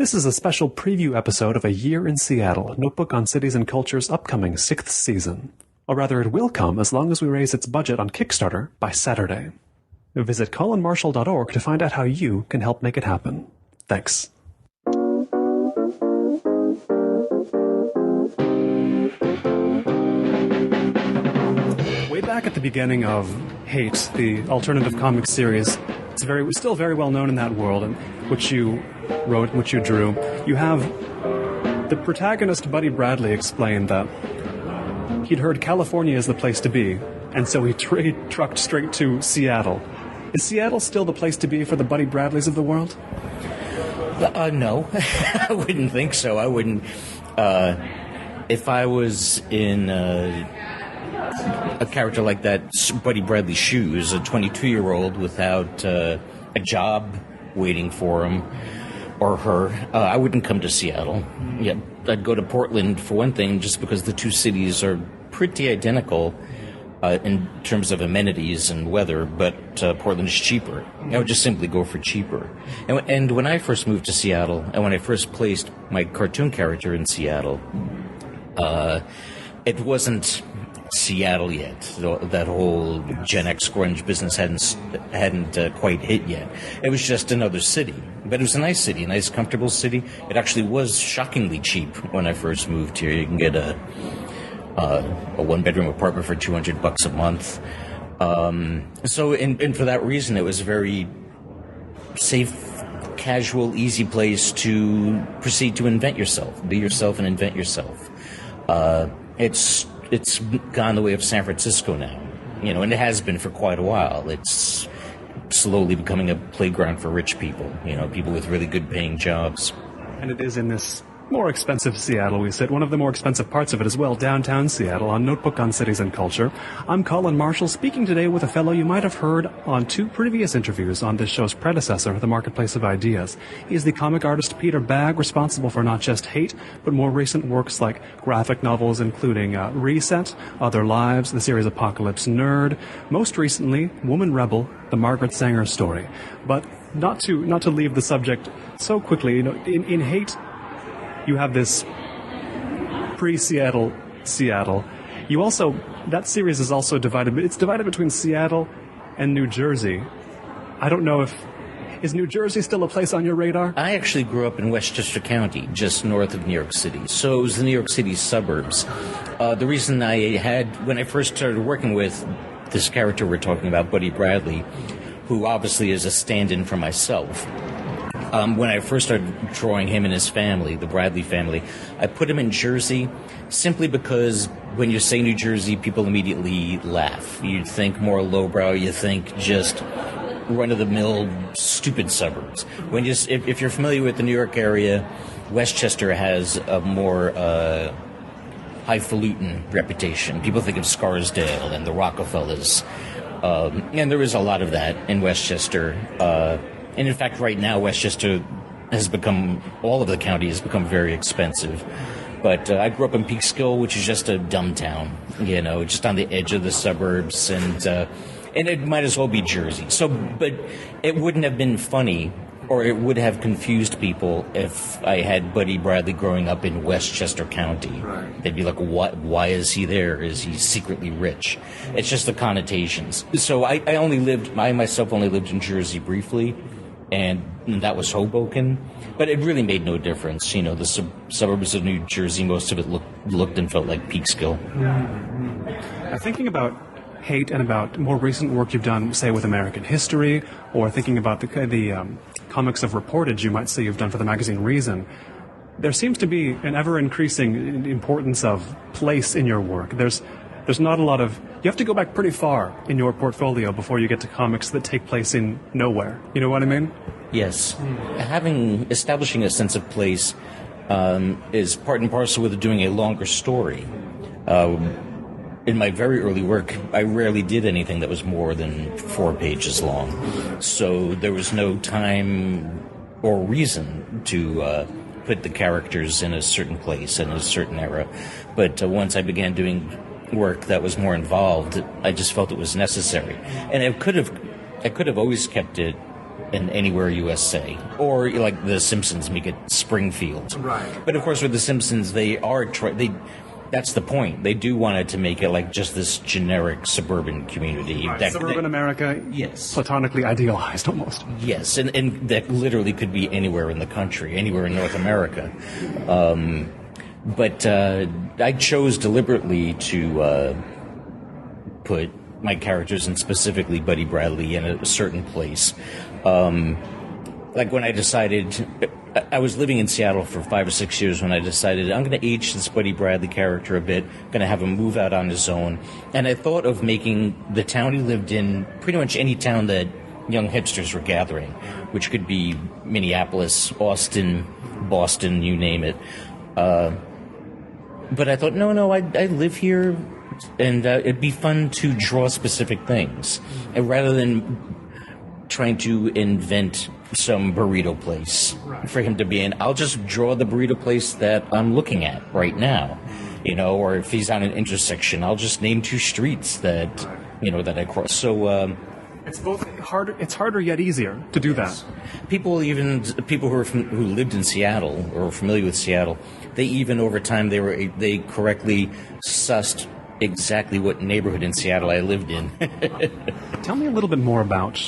This is a special preview episode of A Year in Seattle, Notebook on Cities and Culture's upcoming 6th season. Or rather, it will come as long as we raise its budget on Kickstarter by Saturday. Visit colinmarshall.org to find out how you can help make it happen. Thanks. Way back at the beginning of Hate, the alternative comic series, it's still very well known in that world, and which you wrote, which you drew. You have the protagonist, Buddy Bradley, explained that he'd heard California is the place to be, and so he trucked straight to Seattle. Is Seattle still the place to be for the Buddy Bradleys of the world? No, I wouldn't think so. I wouldn't. If I was in a character like that, Buddy Bradley's shoes, a 22-year-old without a job waiting for him or her, I wouldn't come to Seattle. Yeah, I'd go to Portland for one thing, just because the two cities are pretty identical in terms of amenities and weather, but Portland is cheaper. I would just simply go for cheaper. And when I first moved to Seattle, and when I first placed my cartoon character in Seattle, it wasn't Seattle yet. That whole Gen X grunge business hadn't quite hit yet. It was just another city. But it was a nice city, a nice, comfortable city. It actually was shockingly cheap when I first moved here. You can get a one-bedroom apartment for $200 a month. So for that reason, it was a very safe, casual, easy place to proceed to invent yourself, be yourself and invent yourself. It's gone the way of San Francisco now, and it has been for quite a while. It's slowly becoming a playground for rich people, people with really good paying jobs. And it is in this more expensive Seattle we sit, one of the more expensive parts of it as well, downtown Seattle, on Notebook on Cities and Culture. I'm Colin Marshall, speaking today with a fellow you might have heard on 2 previous interviews on this show's predecessor, The Marketplace of Ideas. He's the comic artist Peter Bagge, responsible for not just Hate, but more recent works like graphic novels including Reset, Other Lives, the series Apocalypse Nerd, most recently, Woman Rebel, the Margaret Sanger Story. But not to leave the subject so quickly, in Hate, you have this pre-Seattle Seattle. You also, that series is also divided, it's divided between Seattle and New Jersey. I don't know is New Jersey still a place on your radar? I actually grew up in Westchester County, just north of New York City. So it was the New York City suburbs. The reason when I first started working with this character we're talking about, Buddy Bradley, who obviously is a stand-in for myself, when I first started drawing him and his family, the Bradley family, I put him in Jersey simply because when you say New Jersey, people immediately laugh. You think more lowbrow, you think just run-of-the-mill, stupid suburbs. If you're familiar with the New York area, Westchester has a more highfalutin reputation. People think of Scarsdale and the Rockefellers, and there is a lot of that in Westchester. And in fact, right now, Westchester all of the county has become very expensive. But I grew up in Peekskill, which is just a dumb town, just on the edge of the suburbs, and it might as well be Jersey. But it wouldn't have been funny, or it would have confused people if I had Buddy Bradley growing up in Westchester County. Right. They'd be like, why is he there? Is he secretly rich? It's just the connotations. So I myself only lived in Jersey briefly, and that was Hoboken. But it really made no difference. The suburbs of New Jersey, most of it looked and felt like Peekskill. Mm-hmm. Thinking about Hate and about more recent work you've done, say, with American history, or thinking about the comics of reportage you might say you've done for the magazine Reason, there seems to be an ever-increasing importance of place in your work. There's not a lot of... You have to go back pretty far in your portfolio before you get to comics that take place in nowhere. You know what I mean? Yes. Establishing a sense of place is part and parcel with doing a longer story. In my very early work, I rarely did anything that was more than 4 pages long. So there was no time or reason to put the characters in a certain place in a certain era. But once I began doing work that was more involved, I just felt it was necessary. And I could have always kept it in anywhere USA, or like The Simpsons make it Springfield. Right. But of course, with The Simpsons, that's the point. They do want it to make it like just this generic suburban community. Right. Suburban America, yes, platonically idealized almost. Yes, and that literally could be anywhere in the country, anywhere in North America. But I chose deliberately to put my characters, and specifically Buddy Bradley, in a certain place. Like when I decided, I was living in Seattle for 5 or 6 years when I decided I'm going to age this Buddy Bradley character a bit, going to have him move out on his own. And I thought of making the town he lived in pretty much any town that young hipsters were gathering, which could be Minneapolis, Austin, Boston, you name it. But I thought, no, I live here, and it'd be fun to draw specific things. And rather than trying to invent some burrito place for him to be in, I'll just draw the burrito place that I'm looking at right now. Or if he's on an intersection, I'll just name 2 streets that I cross. So it's both harder. It's harder yet easier to do that. People who lived in Seattle or were familiar with Seattle, they even over time they correctly sussed exactly what neighborhood in Seattle I lived in. Tell me a little bit more about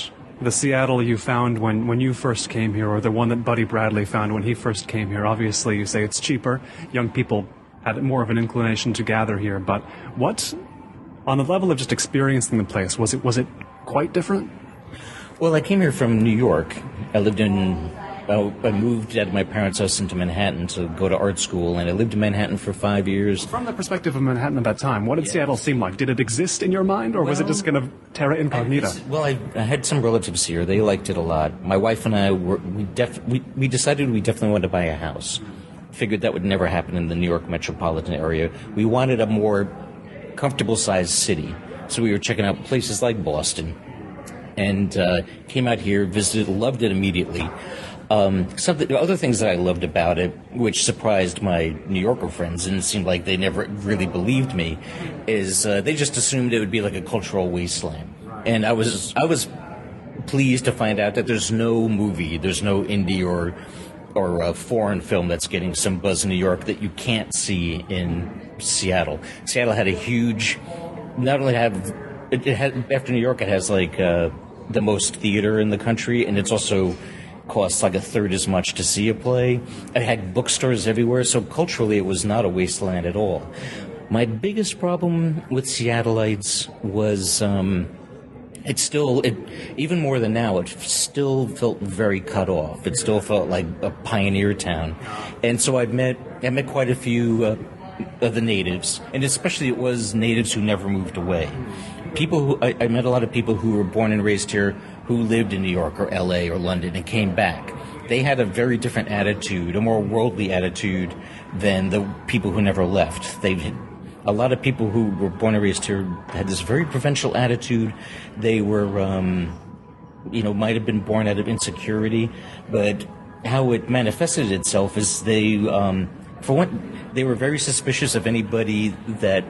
the Seattle you found when you first came here, or the one that Buddy Bradley found when he first came here. Obviously, you say it's cheaper. Young people had more of an inclination to gather here. But what, on the level of just experiencing the place, was it quite different? Well, I came here from New York. I moved out of my parents' house into Manhattan to go to art school, and I lived in Manhattan for 5 years. From the perspective of Manhattan at that time, what did Seattle seem like? Did it exist in your mind, or was it just kind of terra incognita? I had some relatives here. They liked it a lot. My wife and I we decided we definitely wanted to buy a house. Figured that would never happen in the New York metropolitan area. We wanted a more comfortable-sized city, so we were checking out places like Boston, and came out here, visited, loved it immediately. Other things that I loved about it, which surprised my New Yorker friends, and it seemed like they never really believed me, is they just assumed it would be like a cultural wasteland. And I was pleased to find out that there's no movie, there's no indie or a foreign film that's getting some buzz in New York that you can't see in Seattle. Seattle had a huge, after New York, it has like the most theater in the country, and it's also costs like a third as much to see a play. It had bookstores everywhere, so culturally it was not a wasteland at all. My biggest problem with Seattleites was even more than now, it still felt very cut off. It still felt like a pioneer town. And so I met quite a few of the natives, and especially it was natives who never moved away. I met a lot of people who were born and raised here, who lived in New York or LA or London and came back. They had a very different attitude, a more worldly attitude than the people who never left. A lot of people who were born and raised here had this very provincial attitude. They were, might have been born out of insecurity, but how it manifested itself is they were very suspicious of anybody that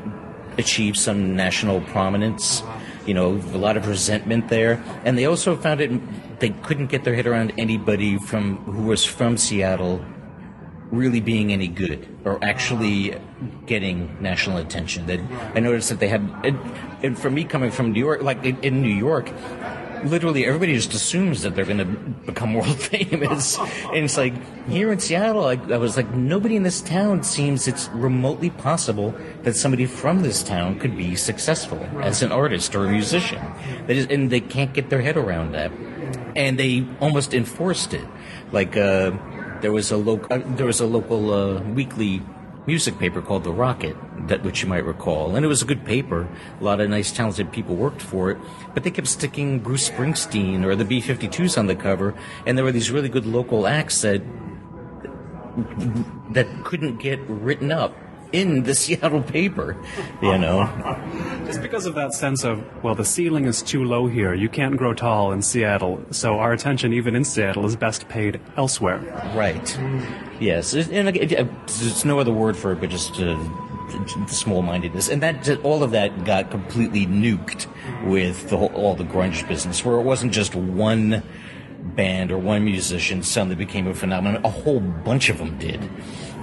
achieved some national prominence. A lot of resentment there. And they also found they couldn't get their head around anybody who was from Seattle really being any good or actually getting national attention. That I noticed that they had, and for me coming from New York, like in New York, literally everybody just assumes that they're going to become world famous. And it's like, here in Seattle, I was like, nobody in this town seems it's remotely possible that somebody from this town could be successful as an artist or a musician. And they can't get their head around that. And they almost enforced it. Like, there was a local weekly music paper called The Rocket, which you might recall. And it was a good paper. A lot of nice, talented people worked for it. But they kept sticking Bruce Springsteen or the B-52s on the cover. And there were these really good local acts that couldn't get written up in the Seattle paper, Just because of that sense of, well, the ceiling is too low here. You can't grow tall in Seattle. So our attention, even in Seattle, is best paid elsewhere. Right. Yes. And there's no other word for it but just the small-mindedness. And all of that got completely nuked with all the grunge business, where it wasn't just one band or one musician suddenly became a phenomenon. A whole bunch of them did.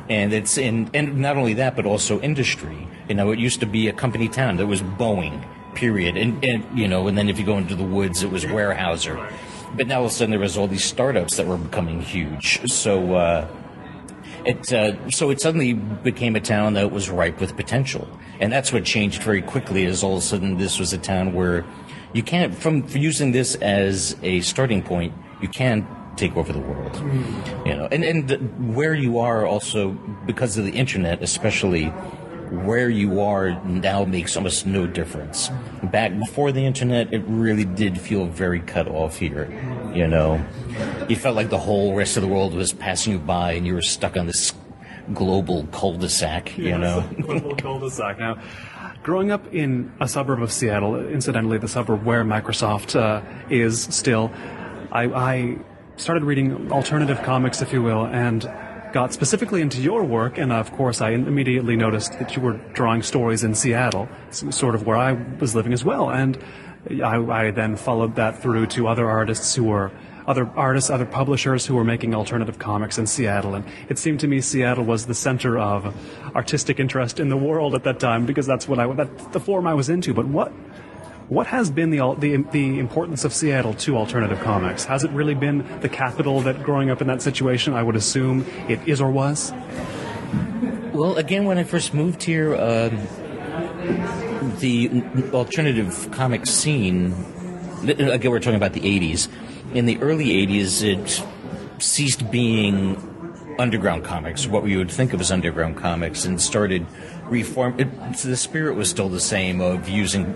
And and not only that, but also industry. You know, it used to be a company town. There was Boeing, period. And then if you go into the woods, it was Weyerhaeuser. But now all of a sudden there was all these startups that were becoming huge. So it suddenly became a town that was ripe with potential. And that's what changed very quickly, is all of a sudden this was a town where you can't, from using this as a starting point, you can take over the world. And where you are also, because of the internet especially, where you are now makes almost no difference. Back before the internet, it really did feel very cut off here. You felt like the whole rest of the world was passing you by and you were stuck on this global cul-de-sac, Global cul-de-sac. Now, growing up in a suburb of Seattle, incidentally the suburb where Microsoft is still, I started reading alternative comics, if you will, and got specifically into your work, and of course I immediately noticed that you were drawing stories in Seattle, sort of where I was living as well, and I then followed that through to other publishers who were making alternative comics in Seattle, and it seemed to me Seattle was the center of artistic interest in the world at that time, because that's the form I was into. But what has been the importance of Seattle to alternative comics? Has it really been the capital that, growing up in that situation, I would assume it is or was? Well, again, when I first moved here, the alternative comic scene, again, we're talking about the 80s. In the early 80s, it ceased being underground comics, what we would think of as underground comics, and started the spirit was still the same, of using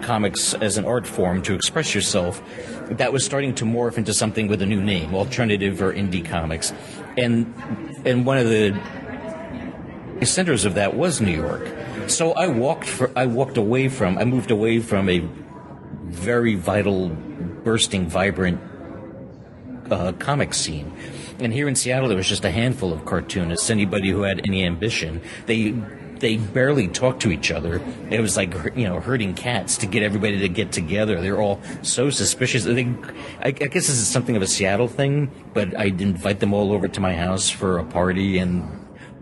comics as an art form to express yourself. That was starting to morph into something with a new name, alternative or indie comics. And one of the centers of that was New York. So I moved away from a very vital, bursting, vibrant comic scene. And here in Seattle, there was just a handful of cartoonists, anybody who had any ambition. They barely talked to each other. It was like, herding cats to get everybody to get together. They're all so suspicious. I guess this is something of a Seattle thing, but I'd invite them all over to my house for a party, and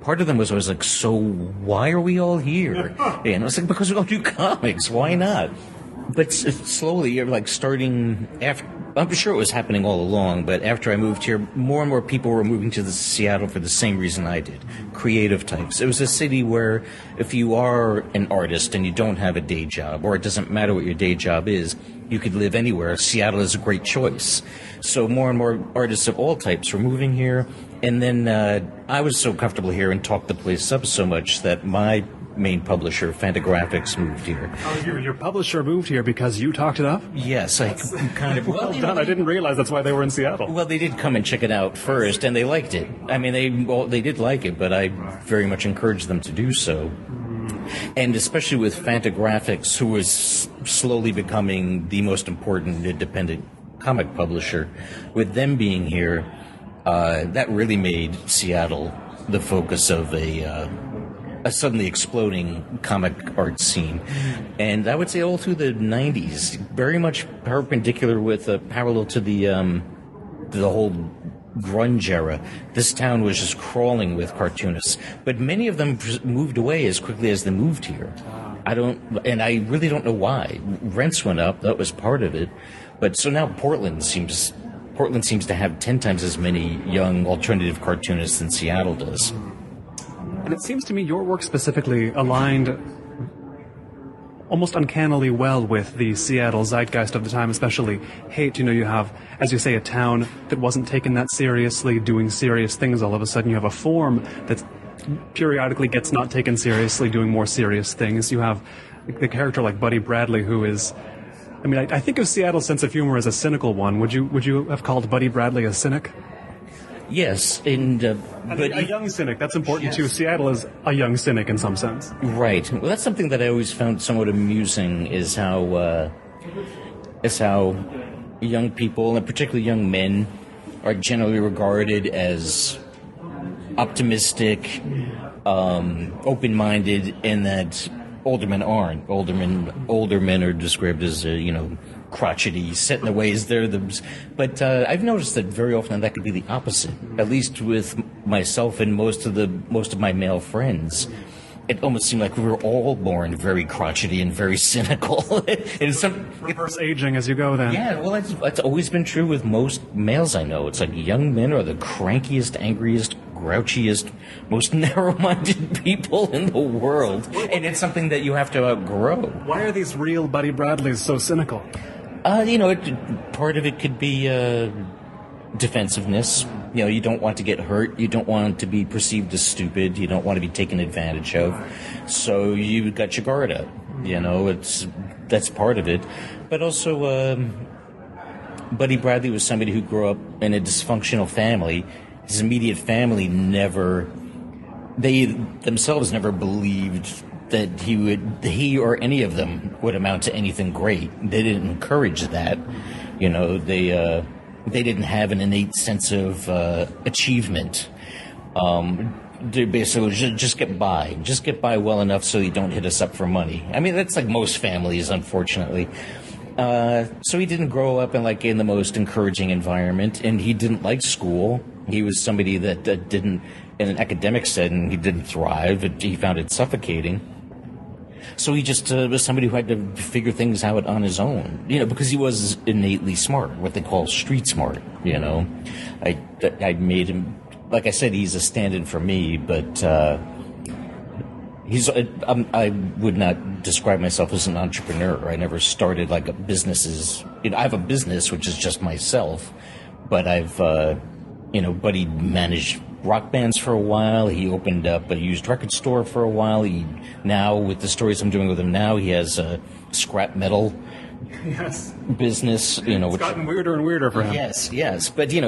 part of them was always like, so why are we all here? And I was like, because we all do comics. Why not? But slowly, you're like starting after. I'm sure it was happening all along, but after I moved here, more and more people were moving to Seattle for the same reason I did. Creative types. It was a city where if you are an artist and you don't have a day job, or it doesn't matter what your day job is, you could live anywhere. Seattle is a great choice. So more and more artists of all types were moving here. And then I was so comfortable here and talked the place up so much that my main publisher, Fantagraphics, moved here. Oh, your publisher moved here because you talked it up? Yes, I kind of. Well done. I didn't realize that's why they were in Seattle. Well, they did come and check it out first, and they liked it. I mean, they did like it, but I very much encouraged them to do so. And especially with Fantagraphics, who was slowly becoming the most important independent comic publisher, with them being here, that really made Seattle the focus of a suddenly exploding comic art scene. And I would say all through the 90s, very much perpendicular with parallel to the whole grunge era. This town was just crawling with cartoonists. But many of them moved away as quickly as they moved here. I really don't know why. Rents went up, that was part of it. But so now Portland seems to have 10 times as many young alternative cartoonists than Seattle does. And it seems to me your work specifically aligned almost uncannily well with the Seattle zeitgeist of the time, especially hate. You have, as you say, a town that wasn't taken that seriously, doing serious things. All of a sudden you have a form that periodically gets not taken seriously, doing more serious things. You have the character like Buddy Bradley, who is... I think of Seattle's sense of humor as a cynical one. Would you have called Buddy Bradley a cynic? Yes, but a young cynic. That's important too. Seattle is a young cynic in some sense. Right. Well, that's something that I always found somewhat amusing, is how young people, and particularly young men, are generally regarded as optimistic, open-minded, and that older men aren't. Older men are described as, crotchety, set in their ways. But I've noticed that very often that could be the opposite. At least with myself and most of my male friends. It almost seemed like we were all born very crotchety and very cynical. Reverse aging as you go, then. Yeah, well, that's always been true with most males I know. It's like young men are the crankiest, angriest, grouchiest, most narrow-minded people in the world. And it's something that you have to outgrow. Why are these real Buddy Bradleys so cynical? Part of it could be defensiveness. You don't want to get hurt. You don't want to be perceived as stupid. You don't want to be taken advantage of. So you got your guard up. That's part of it. But also, Buddy Bradley was somebody who grew up in a dysfunctional family. His immediate family they themselves never believed that he or any of them would amount to anything great. They didn't encourage that. They didn't have an innate sense of achievement. They basically just get by well enough so you don't hit us up for money. I mean, that's like most families, unfortunately. So he didn't grow up in the most encouraging environment, and he didn't like school. He was somebody that didn't, in an academic setting, he didn't thrive. He found it suffocating. So he just was somebody who had to figure things out on his own, because he was innately smart, what they call street smart, I made him, like I said, he's a stand-in for me, but I would not describe myself as an entrepreneur. I never started businesses. I have a business, which is just myself, but Buddy managed rock bands for a while. He opened up a used record store for a while. Now, with the stories I'm doing with him now, he has a scrap metal business. It's gotten weirder and weirder for him. Yes. But he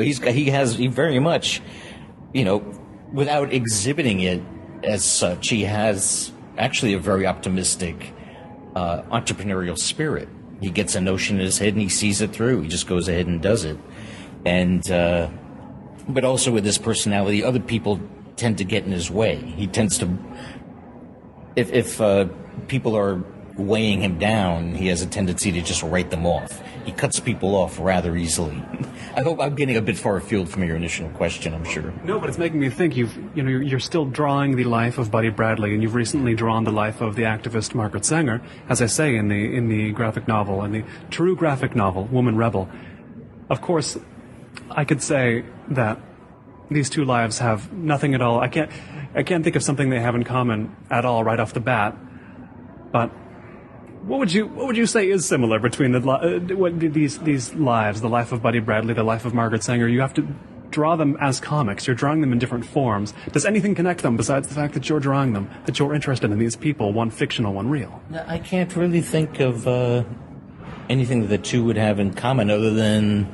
very much, without exhibiting it as such, he has actually a very optimistic entrepreneurial spirit. He gets a notion in his head and he sees it through. He just goes ahead and does it. And but also with his personality, other people tend to get in his way. He tends to, if people are weighing him down, he has a tendency to just write them off. He cuts people off rather easily. I hope I'm getting a bit far afield from your initial question, I'm sure. No, but it's making me think. You're still drawing the life of Buddy Bradley, and you've recently drawn the life of the activist Margaret Sanger, as I say in the graphic novel, in the true graphic novel, Woman Rebel. Of course, I could say that these two lives have nothing at all. I can't think of something they have in common at all right off the bat. But what would you say is similar between these lives, the life of Buddy Bradley, the life of Margaret Sanger? You have to draw them as comics. You're drawing them in different forms. Does anything connect them besides the fact that you're drawing them, that you're interested in these people, one fictional, one real? I can't really think of anything that the two would have in common other than...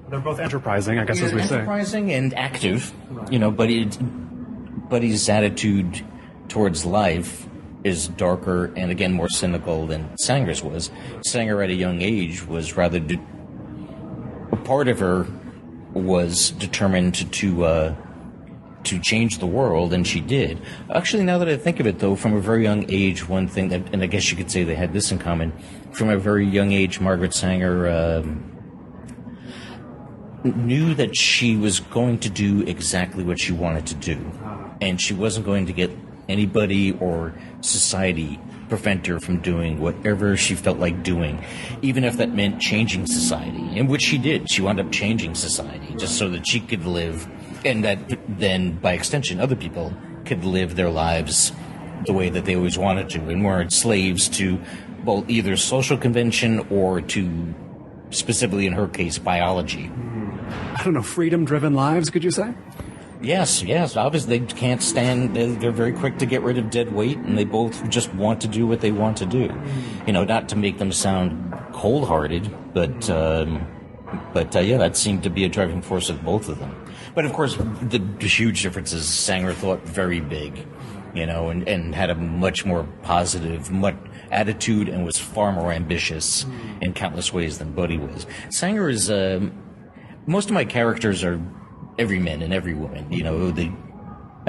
They're both enterprising, I guess, as we say. Enterprising and active, right. Buddy's attitude towards life is darker and, again, more cynical than Sanger's was. Sanger, at a young age, was rather... a part of her was determined to change the world, and she did. Actually, now that I think of it, though, from a very young age, one thing that... and I guess you could say they had this in common. From a very young age, Margaret Sanger... knew that she was going to do exactly what she wanted to do, and she wasn't going to get anybody or society prevent her from doing whatever she felt like doing, even if that meant changing society, and which she did. She wound up changing society just so that she could live, and that then, by extension, other people could live their lives the way that they always wanted to, and weren't slaves to both either social convention or to, specifically in her case, biology. I don't know, freedom-driven lives, could you say? Yes. Obviously, they can't stand... They're very quick to get rid of dead weight, and they both just want to do what they want to do. Not to make them sound cold-hearted, but that seemed to be a driving force of both of them. But, of course, the huge difference is Sanger thought very big, and had a much more positive attitude and was far more ambitious in countless ways than Buddy was. Sanger is... most of my characters are every man and every woman. They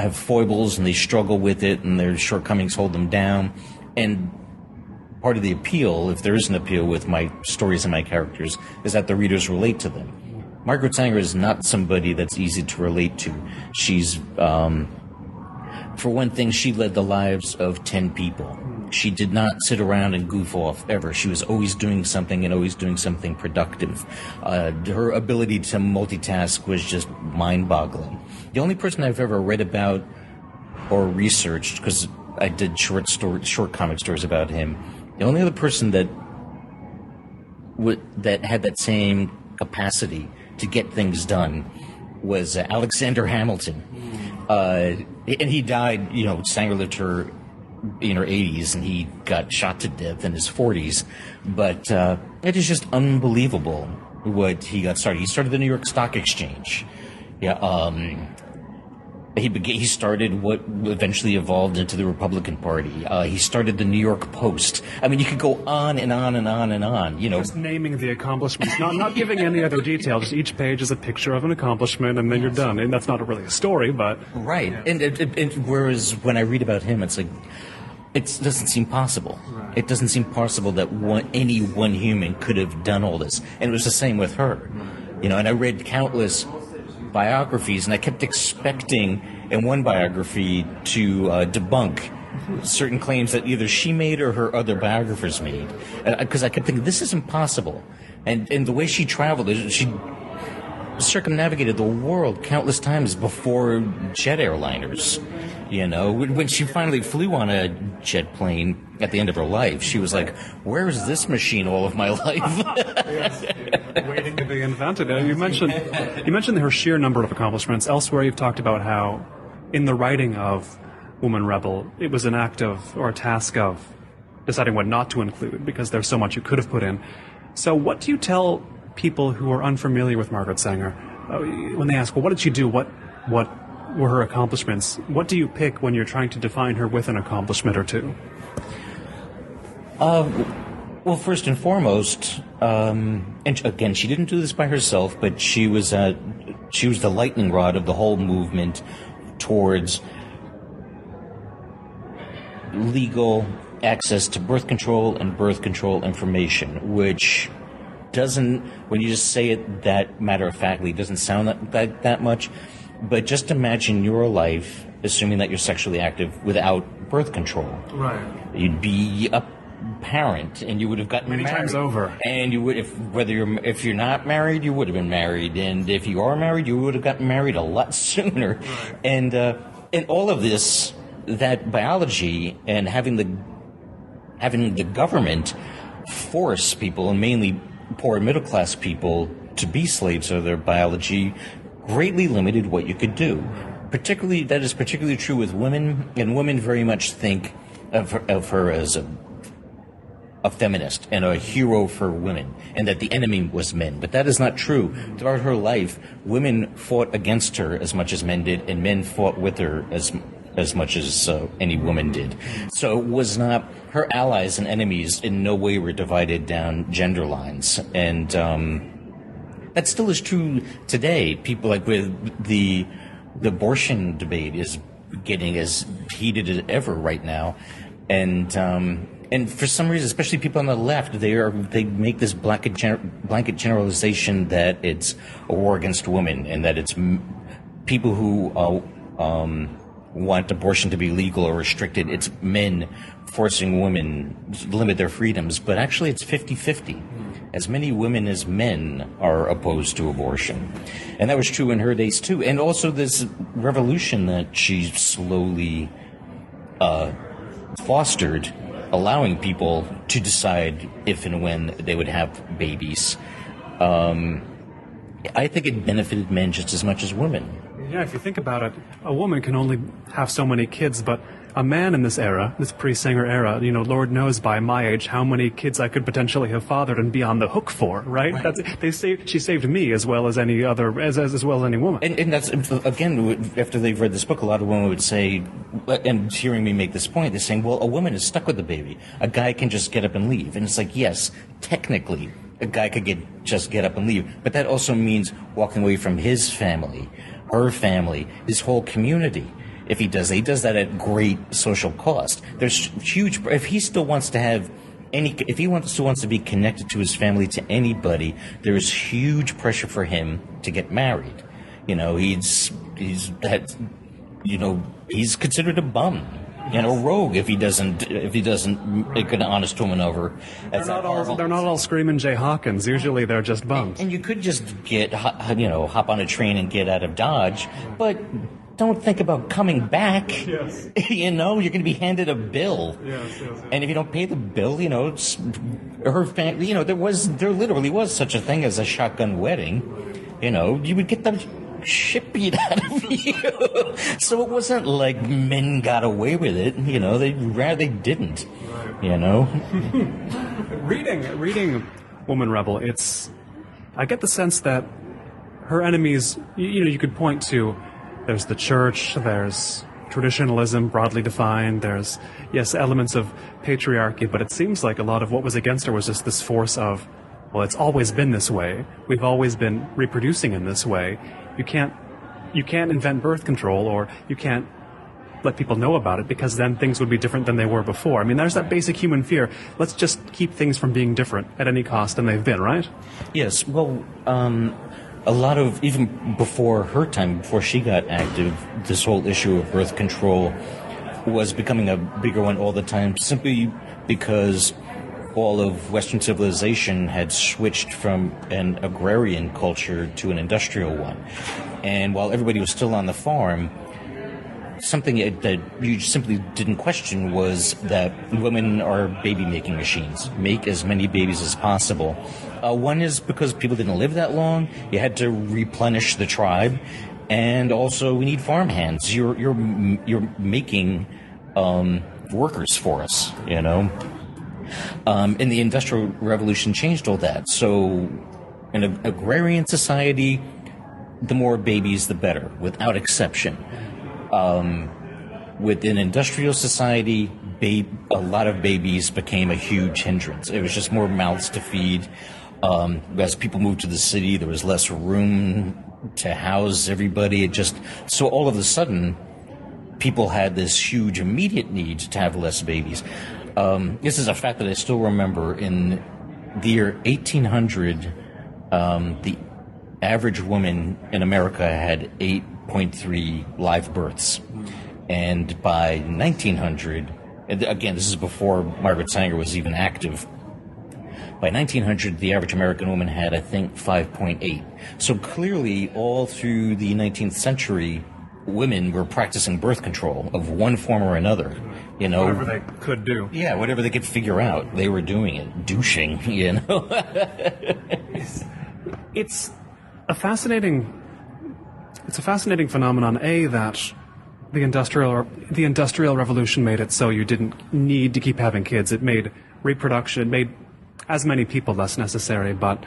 have foibles and they struggle with it, and their shortcomings hold them down. And part of the appeal, if there is an appeal with my stories and my characters, is that the readers relate to them. Margaret Sanger is not somebody that's easy to relate to. She's, for one thing, she led the lives of 10 people. She did not sit around and goof off ever. She was always doing something and always doing something productive. Her ability to multitask was just mind-boggling. The only person I've ever read about or researched, because I did short comic stories about him, the only other person that had that same capacity to get things done was Alexander Hamilton. And he died, Sanger lived her in her 80s, and he got shot to death in his 40s. But it is just unbelievable what he got started. He started the New York Stock Exchange. Yeah, he started what eventually evolved into the Republican Party. He started the New York Post. I mean, you could go on and on and on and on. Just naming the accomplishments, not giving any other detail. Just each page is a picture of an accomplishment, and then you're done. And that's not really a story, but right. And whereas when I read about him, it's like it doesn't seem possible. Right. It doesn't seem possible that any one human could have done all this. And it was the same with her. And I read countless biographies, and I kept expecting in one biography to debunk certain claims that either she made or her other biographers made, because I kept thinking, this is impossible. And the way she traveled, she circumnavigated the world countless times before jet airliners. When she finally flew on a jet plane at the end of her life, she was like, where is this machine all of my life? Yes. Waiting to be invented. You mentioned her sheer number of accomplishments. Elsewhere, you've talked about how in the writing of Woman Rebel, it was an act of, or a task of, deciding what not to include, because there's so much you could have put in. So what do you tell people who are unfamiliar with Margaret Sanger when they ask, well, what did she do? What were her accomplishments? What do you pick when you're trying to define her with an accomplishment or two? Well, first and foremost, and again, she didn't do this by herself, but she was the lightning rod of the whole movement towards legal access to birth control and birth control information, which doesn't, when you just say it that matter-of-factly, doesn't sound like that much. But just imagine your life, assuming that you're sexually active, without birth control. Right. You'd be a parent, and you would have gotten many married. times over. And you would, if you're not married, you would have been married, and if you are married, you would have gotten married a lot sooner. Right. And all of this, that biology, and having the government force people, and mainly poor middle class people, to be slaves of their biology, greatly limited what you could do. That is particularly true with women, and women very much think of her as a feminist and a hero for women, and that the enemy was men. But that is not true. Throughout her life, women fought against her as much as men did, and men fought with her as much as any woman did. So it was not, her allies and enemies in no way were divided down gender lines. And that still is true today. People, like with the abortion debate, is getting as heated as ever right now. And for some reason, especially people on the left, they make this blanket generalization that it's a war against women, and that it's people who want abortion to be legal or restricted. It's men forcing women to limit their freedoms, but actually it's 50-50. As many women as men are opposed to abortion. And that was true in her days too. And also this revolution that she slowly fostered, allowing people to decide if and when they would have babies. I think it benefited men just as much as women. Yeah, if you think about it, a woman can only have so many kids, but a man in this era, this pre-Sanger era, Lord knows by my age how many kids I could potentially have fathered and be on the hook for, right? She saved me as well as any other, as well as any woman. And that's, again, after they've read this book, a lot of women would say, and hearing me make this point, they're saying, well, a woman is stuck with the baby. A guy can just get up and leave. And it's like, yes, technically, a guy could just get up and leave, but that also means walking away from his family, her family, his whole community. if he does that at great social cost. There's huge, if he still wants to have if he wants to be connected to his family, to anybody, there's huge pressure for him to get married. He's considered a bum, rogue if he doesn't get an honest woman over. They're not all screaming Jay Hawkins. Usually they're just bums. And you could just hop on a train and get out of Dodge, but don't think about coming back. Yes. You're going to be handed a bill. Yes. And if you don't pay the bill, it's her family. There literally was such a thing as a shotgun wedding. You would get the shit beat out of you. So it wasn't like men got away with it. They didn't. Right. Reading Woman Rebel, I get the sense that her enemies, you could point to. There's the church, there's traditionalism broadly defined, there's, yes, elements of patriarchy, but it seems like a lot of what was against her was just this force of, well, it's always been this way. We've always been reproducing in this way. You can't invent birth control, or you can't let people know about it, because then things would be different than they were before. I mean, there's that basic human fear. Let's just keep things from being different at any cost, and they've been, right? Yes, well, a lot of, even before her time, before she got active, this whole issue of birth control was becoming a bigger one all the time, simply because all of Western civilization had switched from an agrarian culture to an industrial one. And while everybody was still on the farm, something that you simply didn't question was that women are baby-making machines. Make as many babies as possible. One is because people didn't live that long. You had to replenish the tribe. And also, we need farm hands. You're making workers for us, And the Industrial Revolution changed all that. So in an agrarian society, the more babies, the better, without exception. With an industrial society, a lot of babies became a huge hindrance. It was just more mouths to feed. As people moved to the city, there was less room to house everybody. So all of a sudden, people had this huge immediate need to have less babies. This is a fact that I still remember. In the year 1800, the average woman in America had 8.3 live births. And by 1900, again, this is before Margaret Sanger was even active, by 1900, the average American woman had, I think, 5.8. So clearly, all through the 19th century, women were practicing birth control of one form or another. Whatever they could do. Yeah, whatever they could figure out, they were doing it. Douching, It's a fascinating phenomenon, that the Industrial Revolution made it so you didn't need to keep having kids. It made reproduction, it made as many people less necessary. But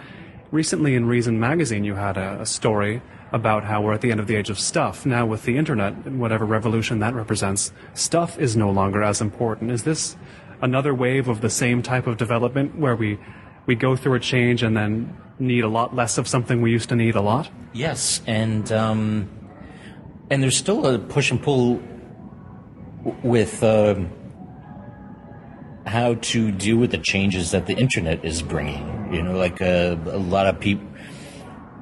recently in Reason magazine, you had a story about how we're at the end of the age of stuff. Now with the internet and whatever revolution that represents, stuff is no longer as important. Is this another wave of the same type of development where we go through a change and then need a lot less of something we used to need a lot? Yes, and there's still a push and pull with how to deal with the changes that the internet is bringing. A lot of people.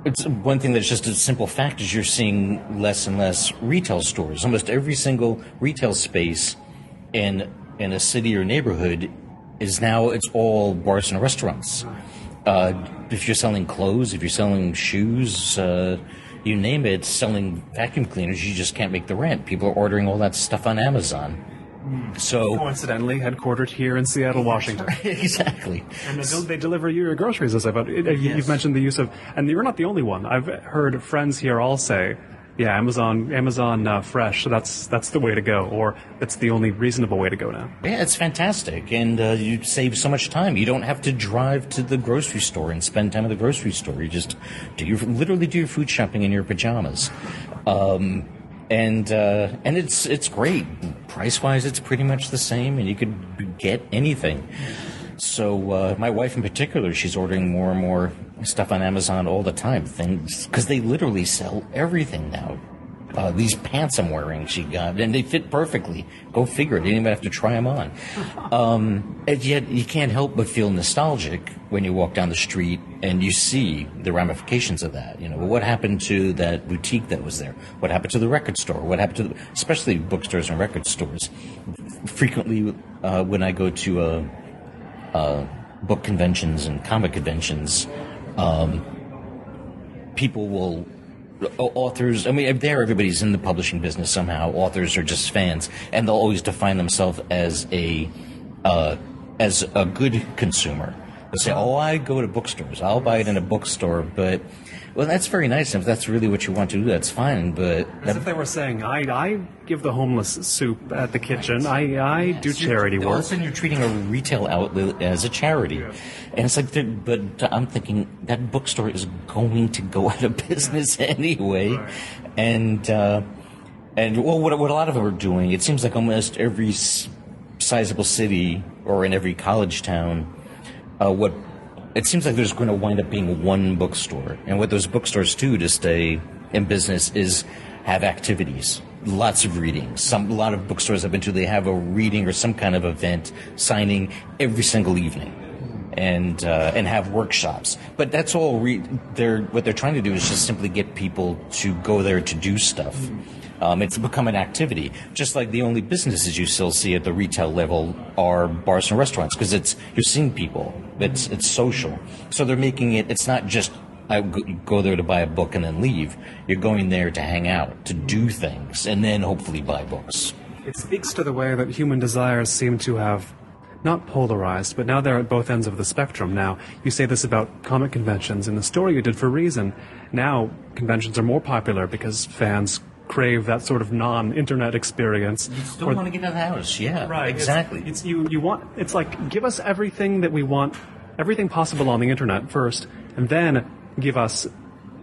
It's one thing that's just a simple fact is you're seeing less and less retail stores. Almost every single retail space in a city or neighborhood is now, it's all bars and restaurants. If you're selling clothes, if you're selling shoes, you name it, selling vacuum cleaners, you just can't make the rent. People are ordering all that stuff on Amazon. So coincidentally, headquartered here in Seattle, Washington. Exactly. And they deliver you your groceries, as you've mentioned the use of, and you're not the only one. I've heard friends here all say, yeah, Amazon Fresh, that's the way to go, or that's the only reasonable way to go now. Yeah, it's fantastic, and you save so much time. You don't have to drive to the grocery store and spend time at the grocery store. You just literally do your food shopping in your pajamas. And it's great. Price-wise, it's pretty much the same, and you could get anything. So my wife in particular, she's ordering more and more stuff on Amazon all the time, things because they literally sell everything now. these pants I'm wearing, she got, and they fit perfectly. Go figure. I didn't even have to try them on. And yet you can't help but feel nostalgic when you walk down the street and you see the ramifications of that. You know, what happened to that boutique that was there? What happened to the record store? What happened to, especially bookstores and record stores? Frequently, when I go to book conventions and comic conventions, people will. Authors, I mean, there everybody's in the publishing business somehow. Authors are just fans, and they'll always define themselves as a good consumer. They'll say, "Oh, I go to bookstores. I'll buy it in a bookstore." But well, that's very nice. If that's really what you want to do, that's fine. But as if they were saying, "I give the homeless soup at the kitchen. I do charity work." All of a sudden, you're treating a retail outlet as a charity, and it's like. But I'm thinking that bookstore is going to go out of business anyway, and well, what a lot of them are doing. It seems like almost every sizable city or in every college town, it seems like there's going to wind up being one bookstore. And what those bookstores do to stay in business is have activities, lots of readings. A lot of bookstores I've been to, they have a reading or some kind of event, signing every single evening, and have workshops. But that's all. What they're trying to do is just simply get people to go there to do stuff. It's become an activity, just like the only businesses you still see at the retail level are bars and restaurants, because you're seeing people. It's social. So they're making it. It's not just I go there to buy a book and then leave. You're going there to hang out, to do things, and then hopefully buy books. It speaks to the way that human desires seem to have not polarized, but now they're at both ends of the spectrum. Now, you say this about comic conventions. In the story you did for Reason, now conventions are more popular because fans crave that sort of non-internet experience. You still want to get out of the house, yeah. Right, exactly. You want, it's like, give us everything that we want, everything possible on the internet first, and then give us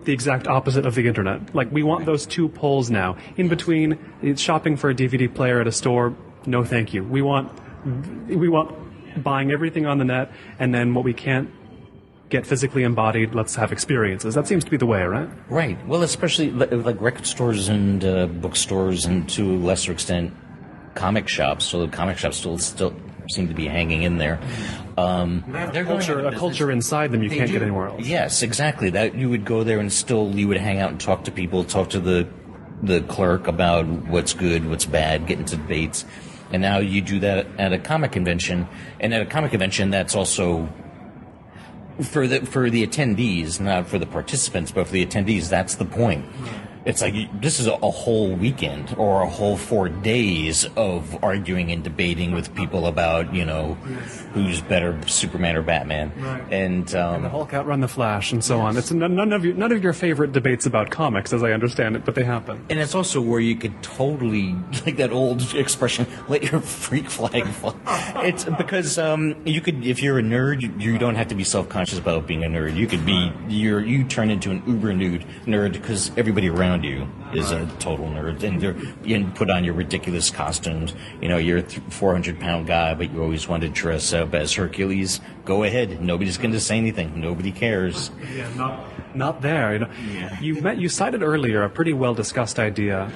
the exact opposite of the internet. Like, we want those two poles now. In between, it's shopping for a DVD player at a store, no thank you. We want buying everything on the net, and then what we can't get physically embodied, let's have experiences. That seems to be the way, right? Right. Well, especially like record stores and bookstores, and to a lesser extent, comic shops. So the comic shops still seem to be hanging in there. They're a culture inside them you can't get anywhere else. Yes, exactly. That you would go there and still you would hang out and talk to people, talk to the clerk about what's good, what's bad, get into debates. And now you do that at a comic convention, and at a comic convention, that's also for the attendees, not for the participants, but for the attendees. That's the point. It's like this is a whole weekend or a whole 4 days of arguing and debating with people about, who's better, Superman or Batman, right. And the Hulk outrun the Flash and so on. It's none of your favorite debates about comics, as I understand it, but they happen. And it's also where you could totally, like that old expression, let your freak flag fly. It's because you could, if you're a nerd, you don't have to be self-conscious about being a nerd. You could be, you turn into an uber nerd because everybody around you is a total nerd, and you put on your ridiculous costumes. You're a 400-pound guy, but you always want to dress up as Hercules. Go ahead. Nobody's going to say anything. Nobody cares. Yeah, not there. Yeah. You cited earlier a pretty well-discussed idea,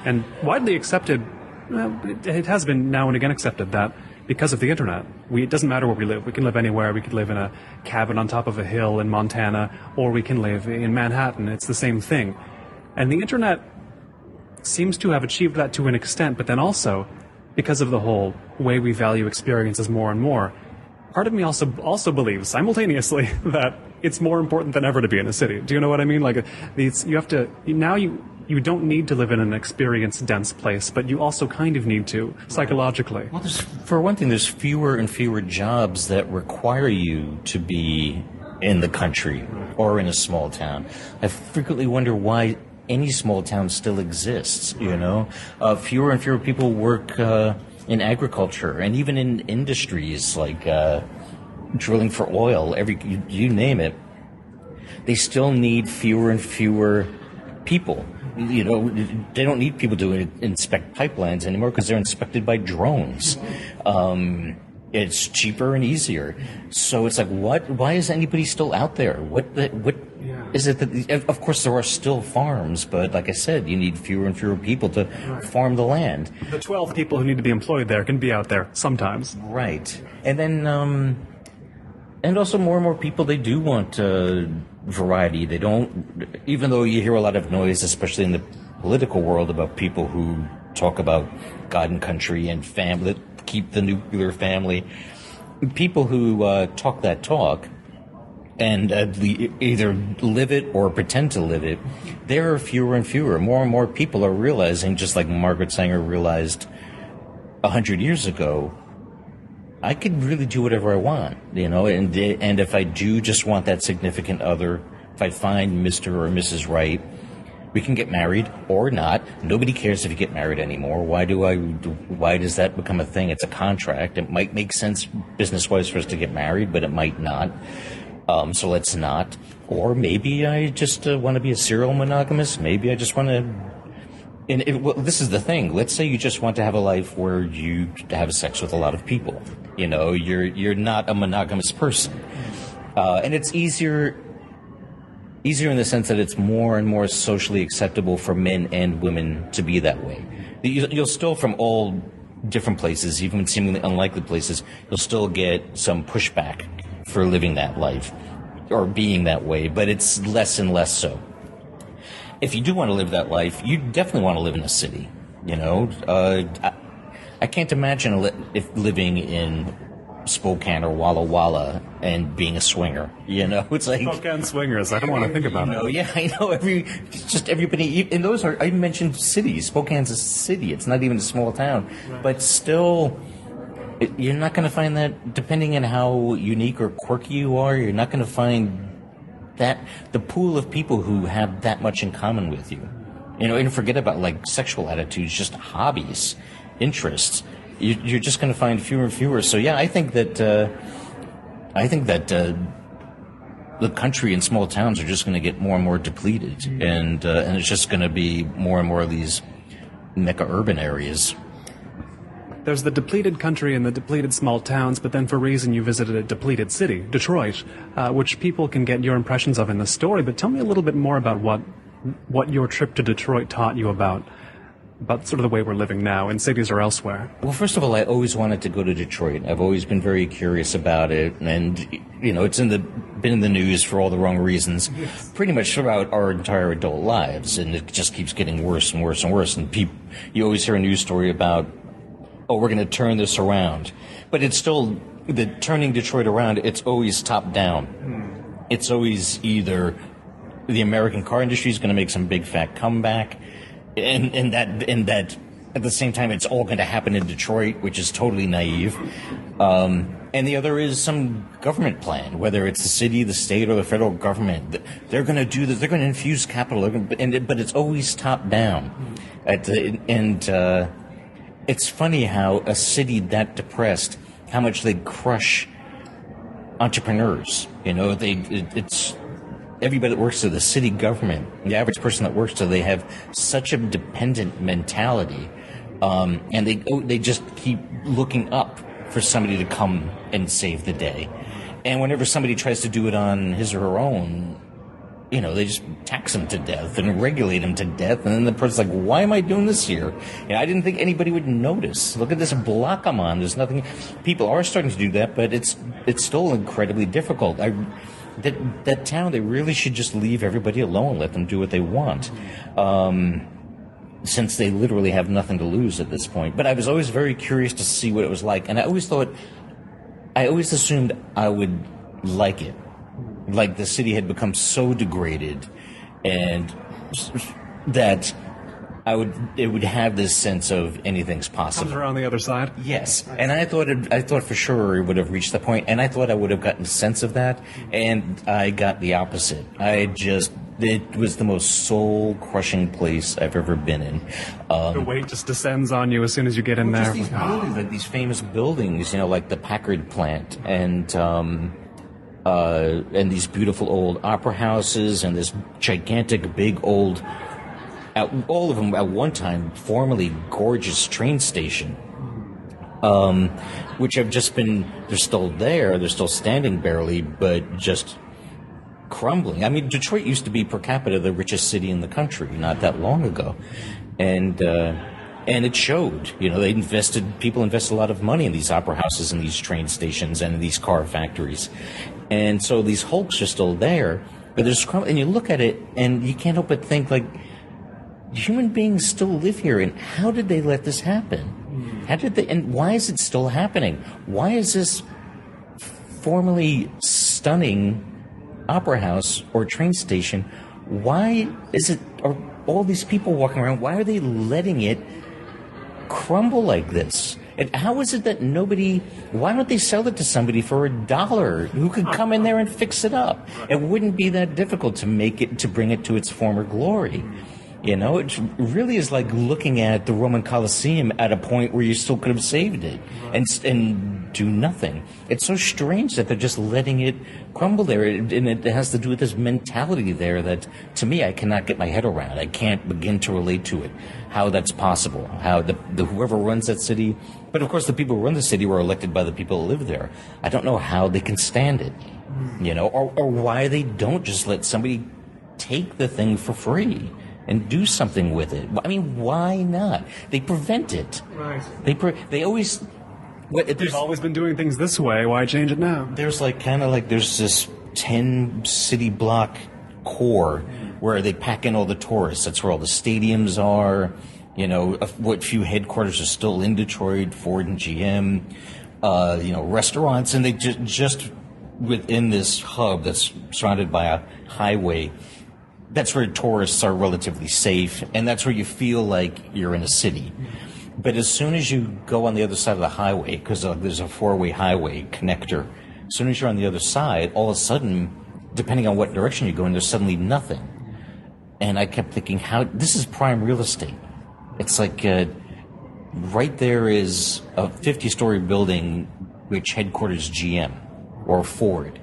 and widely accepted. It has been now and again accepted that because of the internet, it doesn't matter where we live. We can live anywhere. We could live in a cabin on top of a hill in Montana, or we can live in Manhattan. It's the same thing. And the internet seems to have achieved that to an extent, but then also, because of the whole way we value experiences more and more, part of me also believes simultaneously that it's more important than ever to be in a city. Do you know what I mean? Like, you have to, now you don't need to live in an experience-dense place, but you also kind of need to, psychologically. Well, for one thing, there's fewer and fewer jobs that require you to be in the country or in a small town. I frequently wonder why any small town still exists, Fewer and fewer people work in agriculture and even in industries like drilling for oil, you name it. They still need fewer and fewer people. They don't need people to inspect pipelines anymore because they're inspected by drones. It's cheaper and easier. So it's like, why is anybody still out there? is it that, of course, there are still farms, but like I said, you need fewer and fewer people to farm the land. The 12 people who need to be employed there can be out there sometimes. Right. And then, and also more and more people, they do want variety. They don't, even though you hear a lot of noise, especially in the political world, about people who talk about God and country and family, keep the nuclear family. People who talk that talk and either live it or pretend to live it, there are fewer and fewer. More and more people are realizing, just like Margaret Sanger realized 100 years ago, I could really do whatever I want, and if I do just want that significant other, if I find Mr. or Mrs. Right, we can get married or not. Nobody cares if you get married anymore. Why does that become a thing? It's a contract. It might make sense business-wise for us to get married, but it might not. So let's not. Or maybe I just want to be a serial monogamous. Maybe I just want to... Well, this is the thing. Let's say you just want to have a life where you have sex with a lot of people. You're not a monogamous person. And it's easier in the sense that it's more and more socially acceptable for men and women to be that way. You'll still, from all different places, even seemingly unlikely places, you'll still get some pushback for living that life or being that way, but it's less and less so. If you do want to live that life, you definitely want to live in a city. I can't imagine if living in Spokane or Walla Walla and being a swinger. It's like Spokane swingers. I don't want to think about it. Yeah, I know. Everybody. And those are. I mentioned cities. Spokane's a city. It's not even a small town, but still. You're not going to find that, depending on how unique or quirky you are, you're not going to find that, the pool of people who have that much in common with you. And forget about, like, sexual attitudes, just hobbies, interests. You're just going to find fewer and fewer. So, yeah, I think that the country and small towns are just going to get more and more depleted. And it's just going to be more and more of these mecca urban areas. There's the depleted country and the depleted small towns, but then for a reason you visited a depleted city, Detroit, which people can get your impressions of in the story. But tell me a little bit more about what your trip to Detroit taught you about sort of the way we're living now in cities or elsewhere. Well, first of all, I always wanted to go to Detroit. I've always been very curious about it, and it's been in the news for all the wrong reasons, pretty much throughout our entire adult lives, and it just keeps getting worse and worse and worse. And you always hear a news story about, oh, we're going to turn this around. But it's still, the turning Detroit around, it's always top down. It's always either the American car industry is going to make some big fat comeback, and that at the same time it's all going to happen in Detroit, which is totally naive. And the other is some government plan, whether it's the city, the state, or the federal government. They're going to do this. They're going to infuse capital, but it's always top down. It's funny how a city that depressed, how much they crush entrepreneurs. It's everybody that works for the city government, the average person that works there, they have such a dependent mentality, and they just keep looking up for somebody to come and save the day. And whenever somebody tries to do it on his or her own, they just tax them to death and regulate them to death. And then the person's like, why am I doing this here? I didn't think anybody would notice. Look at this block I'm on. There's nothing. People are starting to do that, but it's still incredibly difficult. That town, they really should just leave everybody alone, let them do what they want, since they literally have nothing to lose at this point. But I was always very curious to see what it was like. And I always assumed I would like it. Like the city had become so degraded, and that it would have this sense of anything's possible. Comes around the other side. Yes, and I thought for sure it would have reached the point, and I thought I would have gotten a sense of that, and I got the opposite. It was the most soul-crushing place I've ever been in. The weight just descends on you as soon as you get in there. These buildings, like these famous buildings, like the Packard plant, and these beautiful old opera houses, and this gigantic, big old, all of them at one time, formerly gorgeous train station, which have just been, they're still there, they're still standing barely, but just crumbling. I mean, Detroit used to be per capita the richest city in the country not that long ago, and it showed. You know, people invested a lot of money in these opera houses and these train stations and these car factories, and so these hulks are still there. But there's and you look at it and you can't help but think, like, human beings still live here, and how did they let this happen? How did they? And why is it still happening? Why is this formerly stunning opera house or train station, why is it, are all these people walking around, why are they letting it crumble like this? And how is it that why don't they sell it to somebody for $1 who could come in there and fix it up? It wouldn't be that difficult to bring it to its former glory. You know, it really is like looking at the Roman Colosseum at a point where you still could have saved it and do nothing. It's so strange that they're just letting it crumble there. And it has to do with this mentality there that, to me, I cannot get my head around. I can't begin to relate to it, how that's possible, how the whoever runs that city. But, of course, the people who run the city were elected by the people who live there. I don't know how they can stand it, you know, or why they don't just let somebody take the thing for free and do something with it. I mean, why not? They prevent it. Right. They always... They've always been doing things this way. Why change it now? There's there's this 10 city block core where they pack in all the tourists. That's where all the stadiums are. You know, what few headquarters are still in Detroit, Ford and GM. You know, restaurants, and they just within this hub that's surrounded by a highway. That's where tourists are relatively safe, and that's where you feel like you're in a city. But as soon as you go on the other side of the highway, because there's a four-way highway connector, as soon as you're on the other side, all of a sudden, depending on what direction you go in, there's suddenly nothing. And I kept thinking, this is prime real estate. It's like right there is a 50-story building which headquarters GM or Ford,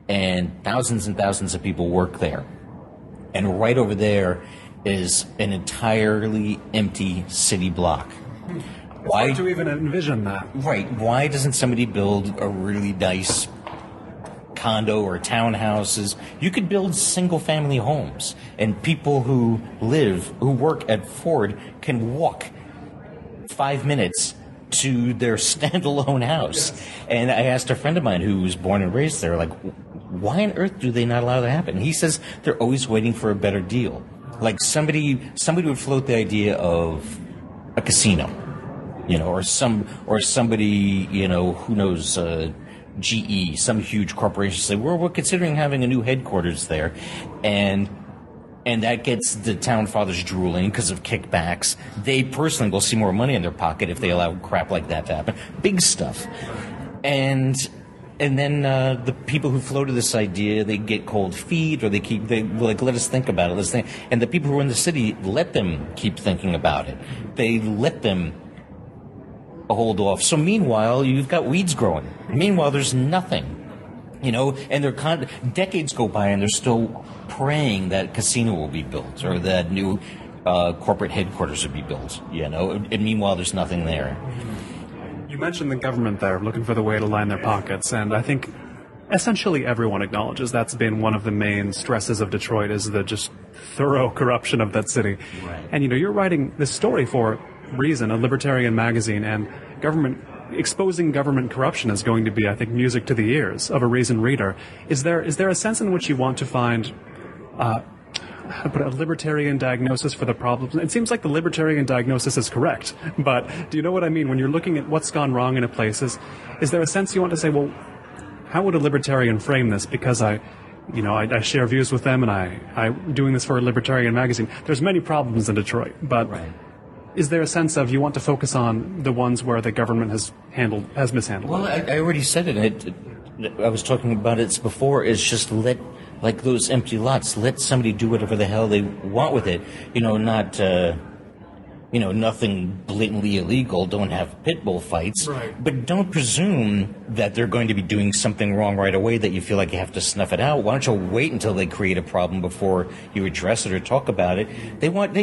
and thousands of people work there. And right over there is an entirely empty city block. It's hard to even envision that. Right. Why doesn't somebody build a really nice condo or townhouses? You could build single-family homes, and people who work at Ford can walk 5 minutes to their standalone house. Yes. And I asked a friend of mine who was born and raised there, like, why on earth do they not allow that to happen? He says they're always waiting for a better deal. Like somebody would float the idea of a casino, you know, or somebody, you know, who knows, GE, some huge corporation say, we're considering having a new headquarters there, and that gets the town fathers drooling because of kickbacks. They personally will see more money in their pocket if they allow crap like that to happen. Big stuff. And then the people who floated this idea, they get cold feet, or they let us think about it. And the people who are in the city let them keep thinking about it. They let them hold off. So meanwhile, you've got weeds growing. Meanwhile, there's nothing. You know, and decades go by, and they're still praying that casino will be built or that new corporate headquarters will be built. You know, and meanwhile, there's nothing there. You mentioned the government there looking for the way to line their pockets, and I think essentially everyone acknowledges that's been one of the main stresses of Detroit, is the just thorough corruption of that city. Right. And, you know, you're writing this story for Reason, a libertarian magazine, and exposing government corruption is going to be, I think, music to the ears of a Reason reader. Is there a sense in which you want to find how to put it, a libertarian diagnosis for the problems? It seems like the libertarian diagnosis is correct, but do you know what I mean? When you're looking at what's gone wrong in a place, is there a sense you want to say, well, how would a libertarian frame this? Because I share views with them, and I'm doing this for a libertarian magazine. There's many problems in Detroit, but right. Is there a sense of you want to focus on the ones where the government has mishandled? Well, I already said it. I was talking about it before. It's just like those empty lots, let somebody do whatever the hell they want with it. You know, not, nothing blatantly illegal. Don't have pit bull fights. Right. But don't presume that they're going to be doing something wrong right away that you feel like you have to snuff it out. Why don't you wait until they create a problem before you address it or talk about it? They want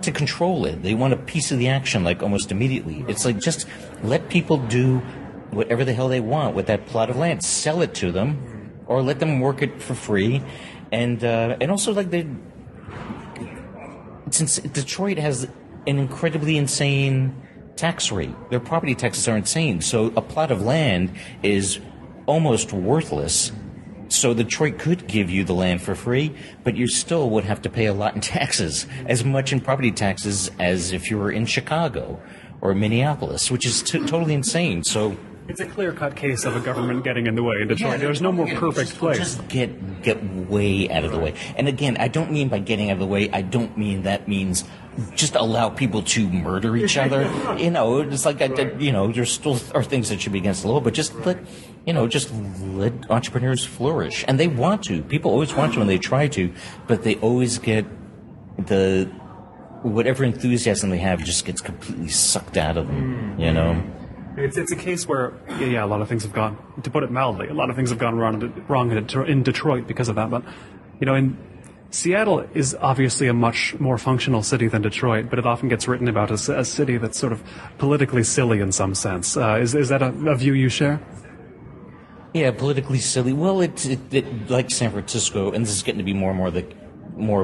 to control it. They want a piece of the action, like, almost immediately. It's like, just let people do whatever the hell they want with that plot of land. Sell it to them, or let them work it for free, and also like since Detroit has an incredibly insane tax rate, their property taxes are insane. So a plot of land is almost worthless. So Detroit could give you the land for free, but you still would have to pay a lot in taxes, as much in property taxes as if you were in Chicago or Minneapolis, which is totally insane. So it's a clear-cut case of a government getting in the way in Detroit. There's no more perfect place. Just get way out of the way. And again, I don't mean by getting out of the way, I don't mean that means just allow people to murder each other. It's like, there still are things that should be against the law, but just let entrepreneurs flourish. And they want to. People always want to and they try to, but they always get whatever enthusiasm they have just gets completely sucked out of them, It's a case where, a lot of things have gone, to put it mildly, a lot of things have gone wrong in Detroit because of that. But, in Seattle is obviously a much more functional city than Detroit, but it often gets written about as a city that's sort of politically silly in some sense. Is that a view you share? Yeah, politically silly. Well, it like San Francisco, and this is getting to be more and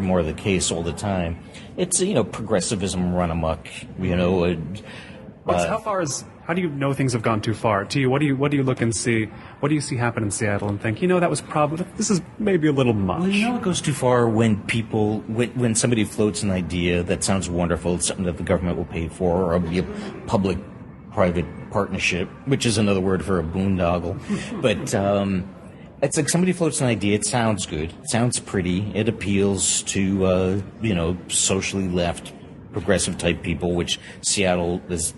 more the case all the time. It's progressivism run amok. How do you know things have gone too far? To you, what do you look and see? What do you see happen in Seattle and think, that was probably, this is maybe a little much? Well, it goes too far when when somebody floats an idea that sounds wonderful, it's something that the government will pay for, or it'll be a public-private partnership, which is another word for a boondoggle. But it's like somebody floats an idea, it sounds good, it sounds pretty, it appeals to, socially left, progressive type people, which Seattle is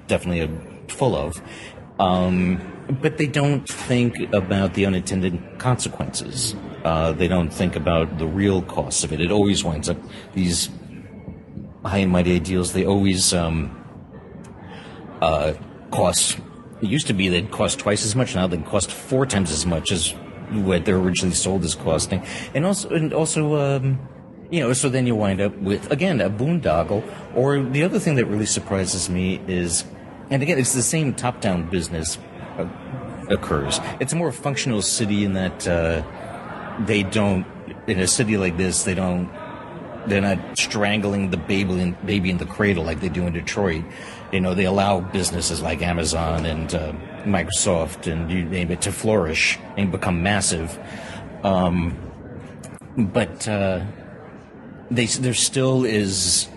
definitely full of, but they don't think about the unintended consequences. They don't think about the real costs of it. It always winds up, these high and mighty ideals, they always cost, it used to be they'd cost twice as much, now they cost 4 times as much as what they're originally sold as costing. And also so then you wind up with, again, a boondoggle. Or the other thing that really surprises me is, and again, it's the same top-down business occurs. It's a more functional city in that they don't, in a city like this, they're not strangling the baby in the cradle like they do in Detroit. They allow businesses like Amazon and Microsoft and you name it to flourish and become massive. But there still is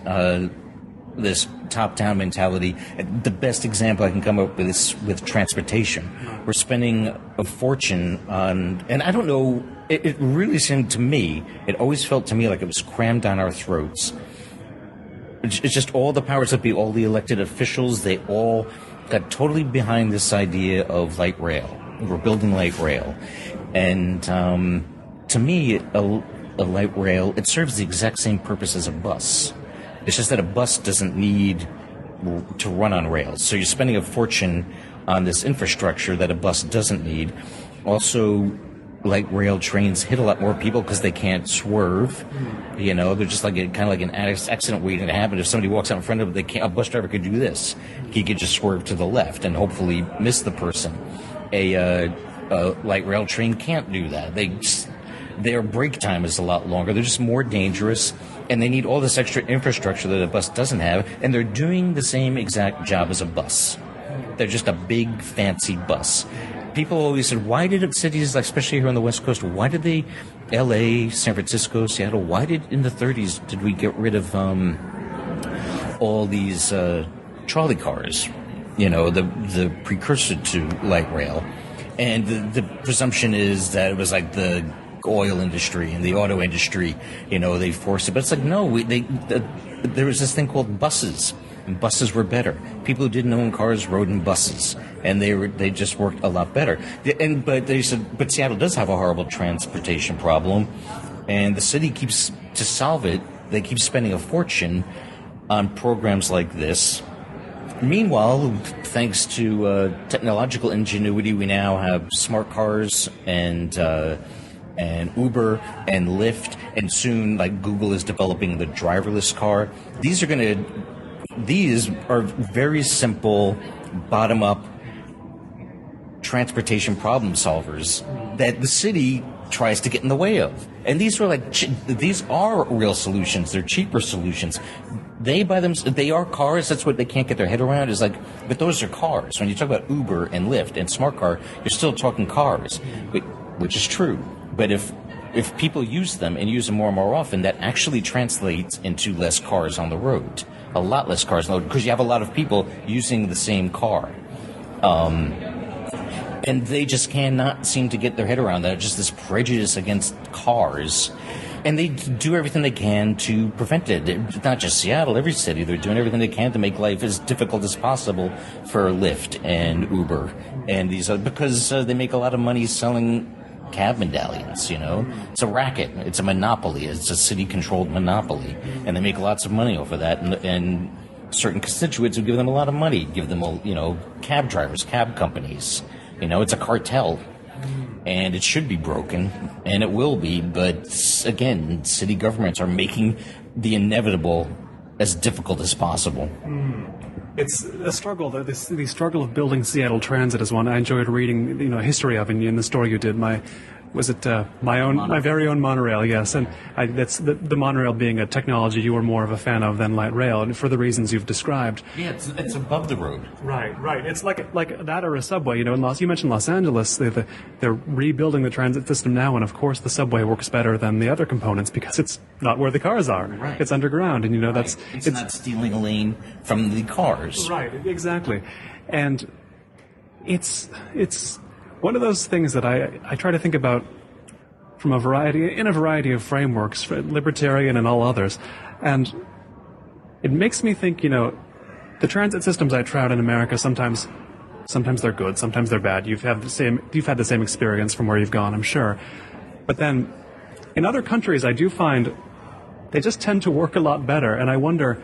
this top-down mentality. The best example I can come up with is with transportation. We're spending a fortune on, and I don't know, it really seemed to me, it always felt to me like it was crammed down our throats. It's just all the powers that be, all the elected officials, they all got totally behind this idea of light rail. We're building light rail. And to me, a light rail, it serves the exact same purpose as a bus. It's just that a bus doesn't need to run on rails. So you're spending a fortune on this infrastructure that a bus doesn't need. Also, light rail trains hit a lot more people because they can't swerve. They're just like kind of like an accident waiting to happen. If somebody walks out in front of them, a bus driver could do this. He could just swerve to the left and hopefully miss the person. A light rail train can't do that. Their brake time is a lot longer. They're just more dangerous, and they need all this extra infrastructure that a bus doesn't have, and they're doing the same exact job as a bus. They're just a big, fancy bus. People always said, why did cities, especially here on the West Coast, why did they, L.A., San Francisco, Seattle, why did, in the 30s, did we get rid of all these trolley cars, the precursor to light rail? And the presumption is that it was like the oil industry and the auto industry, they forced it. But it's like, no, there was this thing called buses, and buses were better. People who didn't own cars rode in buses, and they just worked a lot better. But they said, but Seattle does have a horrible transportation problem, and the city keeps, to solve it, they keep spending a fortune on programs like this. Meanwhile, thanks to technological ingenuity, we now have smart cars and Uber and Lyft, and soon, like, Google is developing the driverless car. These are very simple, bottom-up transportation problem solvers that the city tries to get in the way of. And these are these are real solutions. They're cheaper solutions. They they are cars. That's what they can't get their head around is but those are cars. When you talk about Uber and Lyft and Smart Car, you're still talking cars, which is true. But if people use them and use them more and more often, that actually translates into less cars on the road. A lot less cars on the road because you have a lot of people using the same car. And they just cannot seem to get their head around that. Just this prejudice against cars. And they do everything they can to prevent it. It's not just Seattle, every city. They're doing everything they can to make life as difficult as possible for Lyft and Uber. And these because they make a lot of money selling cab medallions, It's a racket. It's a monopoly. It's a city-controlled monopoly. And they make lots of money over that. And certain constituents who give them a lot of money, give them, cab drivers, cab companies. It's a cartel, and it should be broken, and it will be, but again, city governments are making the inevitable as difficult as possible. It's a struggle. The struggle of building Seattle Transit is one I enjoyed reading, history of in the story you did. My very own monorail, yes, and that's the monorail being a technology you were more of a fan of than light rail, and for the reasons you've described. Yeah, it's above the road. Right. It's like that or a subway. You mentioned Los Angeles. They're rebuilding the transit system now, and of course the subway works better than the other components because it's not where the cars are. Right. It's underground, and it's not stealing a lane from the cars. Right. Exactly, and it's one of those things that I try to think about from a variety of frameworks, libertarian and all others, and it makes me think, the transit systems I tried in America sometimes they're good, sometimes they're bad. You've had the same experience from where you've gone, I'm sure, but then in other countries I do find they just tend to work a lot better, and I wonder,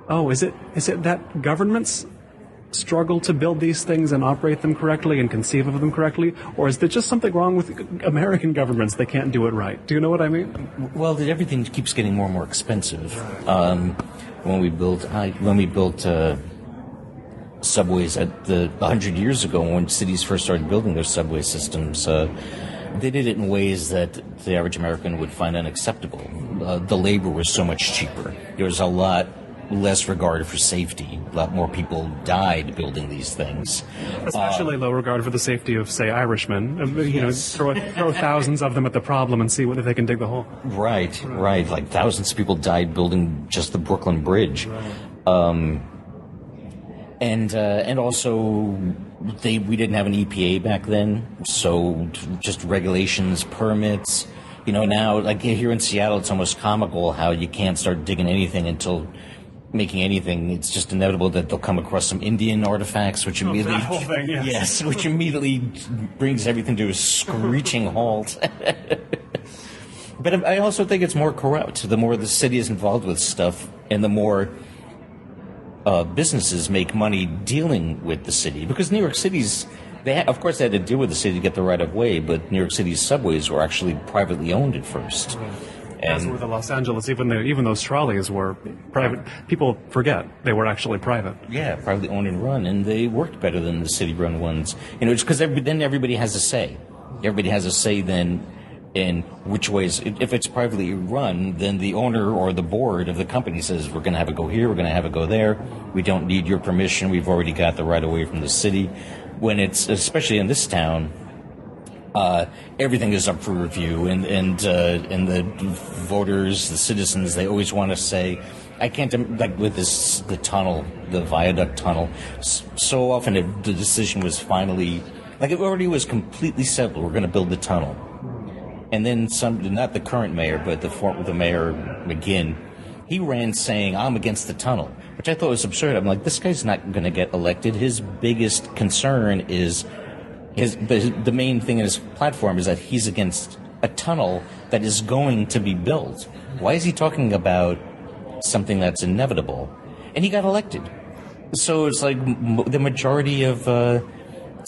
is it that governments struggle to build these things and operate them correctly and conceive of them correctly, or is there just something wrong with American governments? They can't do it right. Do you know what I mean? Well, everything keeps getting more and more expensive. When we built subways 100 years ago, when cities first started building their subway systems, they did it in ways that the average American would find unacceptable. The labor was so much cheaper. There was a lot less regard for safety. A lot more people died building these things. Especially low regard for the safety of, say, Irishmen. Yes. Throw thousands of them at the problem and see if they can dig the hole. Right. Like thousands of people died building just the Brooklyn Bridge. And also we didn't have an EPA back then, so just regulations, permits. Now, like here in Seattle, it's almost comical how you can't start digging anything until making anything. It's just inevitable that they'll come across some Indian artifacts, which immediately, that whole thing, yes. which immediately brings everything to a screeching halt. But I also think it's more corrupt. The more the city is involved with stuff, and the more businesses make money dealing with the city, because New York City's. Of course, they had to deal with the city to get the right of way, but New York City's subways were actually privately owned at first. As were the Los Angeles, even those trolleys were private. People forget they were actually private. Yeah, privately owned and run, and they worked better than the city-run ones. It's because then everybody has a say. Everybody has a say then in which ways. If it's privately run, then the owner or the board of the company says, we're going to have it go here, we're going to have it go there. We don't need your permission. We've already got the right of way from the city. When it's, especially in this town, everything is up for review, and the voters, the citizens, they always want to say, I can't, like with the tunnel, the viaduct tunnel, so often the decision was finally, like it already was completely settled, we're going to build the tunnel. And then not the current mayor, but the mayor, McGinn, he ran saying, I'm against the tunnel, which I thought was absurd. I'm like, this guy's not going to get elected. His biggest concern is the main thing in his platform is that he's against a tunnel that is going to be built. Why is he talking about something that's inevitable? And he got elected. So it's like the majority of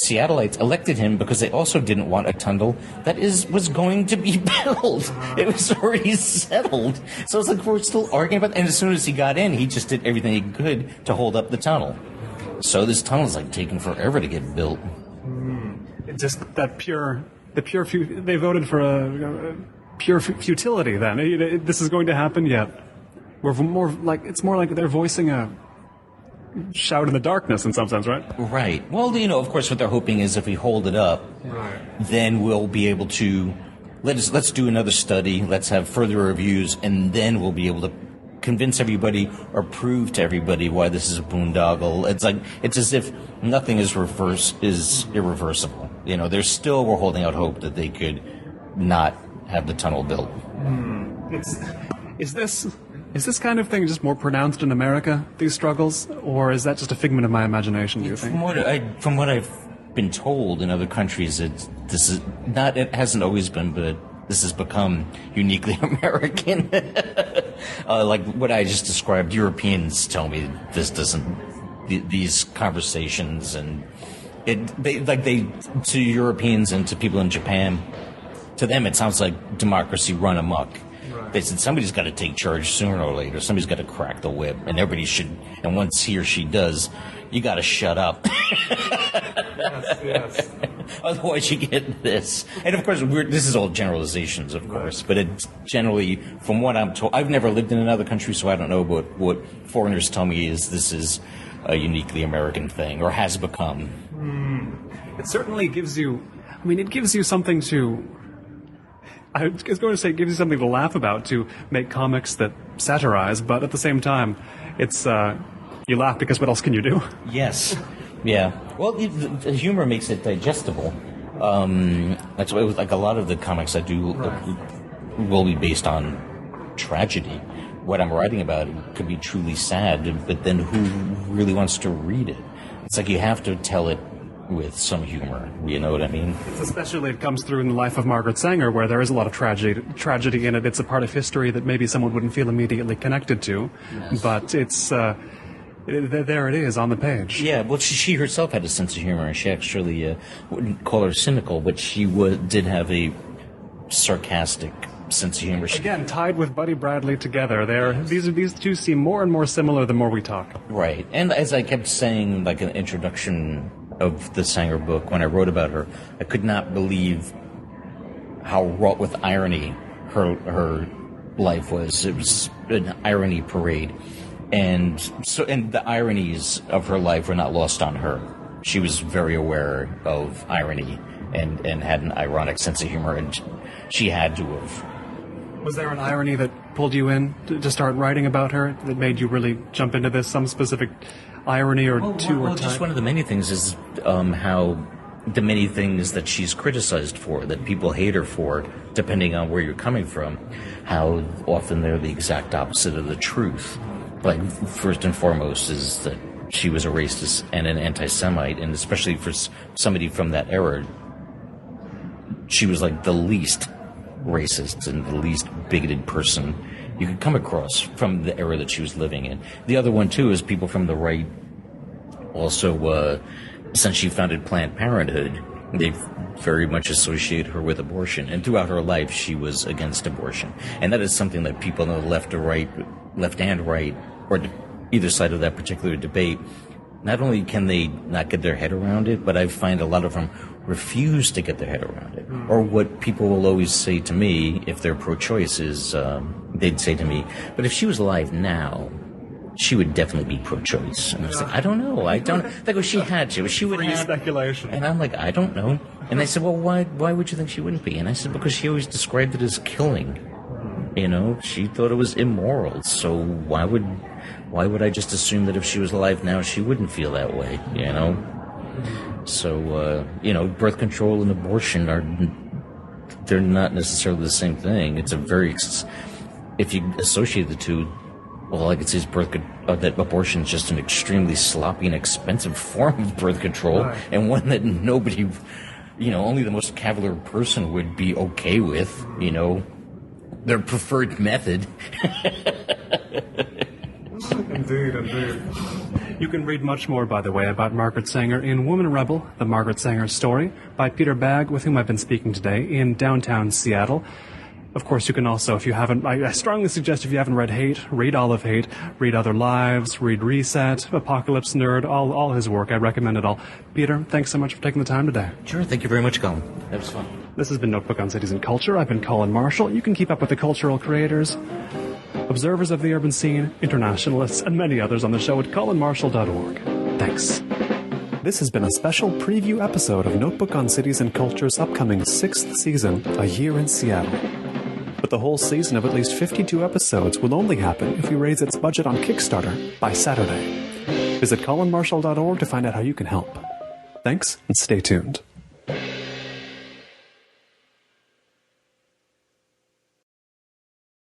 Seattleites elected him because they also didn't want a tunnel that was going to be built. It was already settled. So it's like we're still arguing about it. And as soon as he got in, he just did everything he could to hold up the tunnel. So this tunnel is like taking forever to get built. Just that pure they voted for a pure futility. Then this is going to happen. Yet it's more like they're voicing a shout in the darkness in some sense, right? Right. Well, of course, what they're hoping is if we hold it up, then we'll be able to let's do another study. Let's have further reviews, and then we'll be able to convince everybody or prove to everybody why this is a boondoggle. It's as if nothing is irreversible. We're holding out hope that they could not have the tunnel built. Is this kind of thing just more pronounced in America, these struggles, or is that just a figment of my imagination, do you think? From what I've been told in other countries, it hasn't always been, but this has become uniquely American. Like what I just described, Europeans tell me these conversations, and to Europeans and to people in Japan, to them it sounds like democracy run amok. They said somebody's got to take charge sooner or later. Somebody's got to crack the whip, and everybody should. And once he or she does, you got to shut up. Yes. Otherwise, you get this. And of course, this is all generalizations, of course. But it's generally, from what I'm told, I've never lived in another country, so I don't know. But what foreigners tell me is this is a uniquely American thing, or has become. It certainly gives you. I mean, it gives you something to. I was going to say it gives you something to laugh about, to make comics that satirize, but at the same time, it's you laugh because what else can you do? Yes. Yeah. Well, the humor makes it digestible. That's why like a lot of the comics I do will be based on tragedy. What I'm writing about could be truly sad, but then who really wants to read it? It's like you have to tell it with some humor, you know what I mean? Especially it comes through in the life of Margaret Sanger, where there is a lot of tragedy in it. It's a part of history that maybe someone wouldn't feel immediately connected to, but it's there it is on the page. Yeah, well, she herself had a sense of humor, and she actually wouldn't call her cynical, but she did have a sarcastic sense of humor. Again, tied with Buddy Bradley together, these two seem more and more similar the more we talk. Right, and as I kept saying, like an introduction of the Sanger book, when I wrote about her, I could not believe how wrought with irony her life was. It was an irony parade, and the ironies of her life were not lost on her. She was very aware of irony and had an ironic sense of humor, and she had to have. Was there an irony that pulled you in to start writing about her, that made you really jump into this? Some specific irony or two? Well, just one of the many things is how the many things that she's criticized for, that people hate her for, depending on where you're coming from, how often they're the exact opposite of the truth. Like, first and foremost is that she was a racist and an anti-Semite, and especially for somebody from that era, she was like the least racist and the least bigoted person you could come across from the era that she was living in. The other one, too, is people from the right also, since she founded Planned Parenthood, they've very much associated her with abortion. And throughout her life, she was against abortion. And that is something that people on the left and right, or either side of that particular debate, not only can they not get their head around it, but I find a lot of them refuse to get their head around it. Or what people will always say to me, if they're pro-choice, is they'd say to me, but if she was alive now, she would definitely be pro-choice. And I was like, I don't know. They go, she had to. She would have. Speculation. And I'm like, I don't know. And they said, well, why would you think she wouldn't be? And I said, because she always described it as killing. You know, she thought it was immoral. So why would I just assume that if she was alive now, she wouldn't feel that way, you know? So, birth control and abortion they're not necessarily the same thing. It's if you associate the two, well, I could say that abortion is just an extremely sloppy and expensive form of birth control, right, and one that nobody, only the most cavalier person would be okay with, their preferred method. Indeed. You can read much more, by the way, about Margaret Sanger in Woman Rebel, The Margaret Sanger Story, by Peter Bagge, with whom I've been speaking today, in downtown Seattle. Of course, you can also, if you haven't, I strongly suggest if you haven't read Hate, read All of Hate, read Other Lives, read Reset, Apocalypse Nerd, all his work. I recommend it all. Peter, thanks so much for taking the time today. Sure, thank you very much, Colin. That was fun. This has been Notebook on Cities and Culture. I've been Colin Marshall. You can keep up with the cultural creators, observers of the urban scene, internationalists, and many others on the show at colinmarshall.org. Thanks. This has been a special preview episode of Notebook on Cities and Culture's upcoming 6th season, A Year in Seattle. But the whole season of at least 52 episodes will only happen if we raise its budget on Kickstarter by Saturday. Visit colinmarshall.org to find out how you can help. Thanks, and stay tuned.